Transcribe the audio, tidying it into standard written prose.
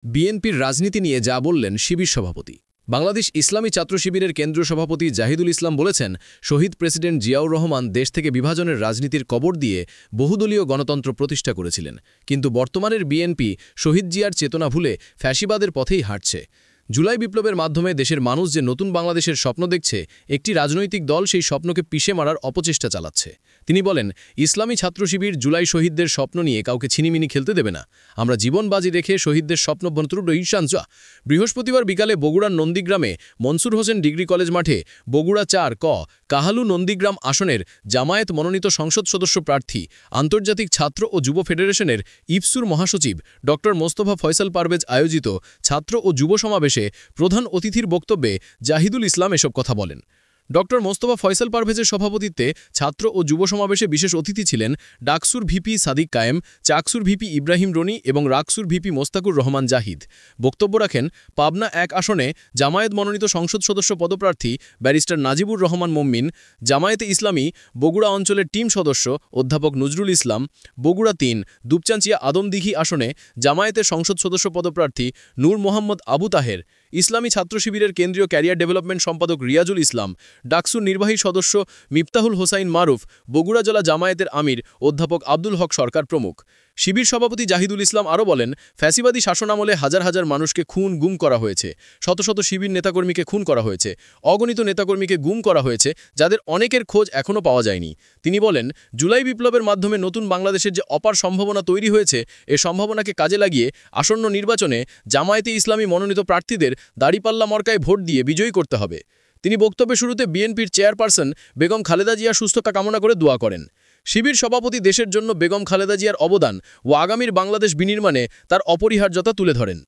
বিএনপির রাজনীতি নিয়ে যা বললেন শিবির সভাপতি। বাংলাদেশ ইসলামী ছাত্র শিবিরের কেন্দ্রীয় সভাপতি জাহিদুল ইসলাম বলেছেন, শহীদ প্রেসিডেন্ট জিয়াউর রহমান দেশ থেকে বিভাজনের রাজনীতির কবর দিয়ে বহুদলীয় গণতন্ত্র প্রতিষ্ঠা করেছিলেন। কিন্তু বর্তমানের বিএনপি শহীদ জিয়ার চেতনা ভুলে ফ্যাসিবাদের পথেই হাঁটছে। জুলাই বিপ্লবের মাধ্যমে দেশের মানুষ যে নতুন বাংলাদেশের স্বপ্ন দেখছে, একটি রাজনৈতিক দল সেই স্বপ্নকে পিষে মারার অপচেষ্টা চালাচ্ছে। তিনি বলেন, ইসলামী ছাত্র শিবির জুলাই শহীদদের স্বপ্ন নিয়ে কাউকে ছিনিমিনি খেলতে দেবে না। আমরা জীবন বাজি রেখে শহীদদের স্বপ্ন বন্তুরইশানজা। বৃহস্পতিবার বিকালে বগুড়ার নন্দীগ্রামে মনসুর হোসেন ডিগ্রি কলেজ মাঠে বগুড়া ৪ ক কাহালু নন্দীগ্রাম আসনের জামায়াত মনোনীত সংসদ সদস্য প্রার্থী আন্তর্জাতিক ছাত্র ও যুব ফেডারেশনের ইফসুর মহাসচিব ড মোস্তফা ফয়সাল পারভেজ আয়োজিত ছাত্র ও যুব সমাবেশে প্রধান অতিথির বক্তব্যে জাহিদুল ইসলাম এসব কথা বলেন। ড মোস্তফা ফয়সাল পারভেজের সভাপতিত্বে ছাত্র ও যুব সমাবেশে বিশেষ অতিথি ছিলেন ডাকসুর ভিপি সাদিক কায়েম, চাকসুর ভিপি ইব্রাহিম রনি এবং রাকসুর ভিপি মোস্তাকুর রহমান জাহিদ। বক্তব্য রাখেন পাবনা ১ আসনে জামায়াত মনোনীত সংসদ সদস্য পদপ্রার্থী ব্যারিস্টার নাজিবুর রহমান মোম্মিন, জামায়াতে ইসলামী বগুড়া অঞ্চলের টিম সদস্য অধ্যাপক নজরুল ইসলাম, বগুড়া ৩ দুপচাঁচিয়া আদমদিঘি আসনে জামায়াতের সংসদ সদস্য পদপ্রার্থী নূর মোহাম্মদ আবু তাহের, ইসলামী ছাত্র শিবিরের কেন্দ্রীয় ক্যারিয়ার ডেভেলপমেন্ট সম্পাদক রিয়াজুল ইসলাম, ডাকসুর নির্বাহী সদস্য মিফতাহুল হোসাইন মারুফ, বগুড়া জেলা জামায়াতের আমির অধ্যাপক আব্দুল হক সরকার প্রমুখ। শিবির সভাপতি জাহিদুল ইসলাম আরও বলেন, ফ্যাসিবাদী শাসনামলে হাজার হাজার মানুষকে খুন গুম করা হয়েছে, শত শত শিবির নেতাকর্মীকে খুন করা হয়েছে, অগণিত নেতাকর্মীকে গুম করা হয়েছে, যাদের অনেকের খোঁজ এখনও পাওয়া যায়নি। তিনি বলেন, জুলাই বিপ্লবের মাধ্যমে নতুন বাংলাদেশের যে অপার সম্ভাবনা তৈরি হয়েছে, এ সম্ভাবনাকে কাজে লাগিয়ে আসন্ন নির্বাচনে জামায়াতে ইসলামী মনোনীত প্রার্থীদের দাড়িপাল্লা মর্কায় ভোট দিয়ে বিজয়ী করতে হবে। তিনি বক্তব্যের শুরুতে বিএনপির চেয়ারপারসন বেগম খালেদা জিয়ার সুস্থতা কামনা করে দোয়া করেন। শিবির সভাপতি দেশের জন্য বেগম খালেদা জিয়ার অবদান ও আগামীর বাংলাদেশ বিনির্মাণে তার অপরিহার্যতা তুলে ধরেন।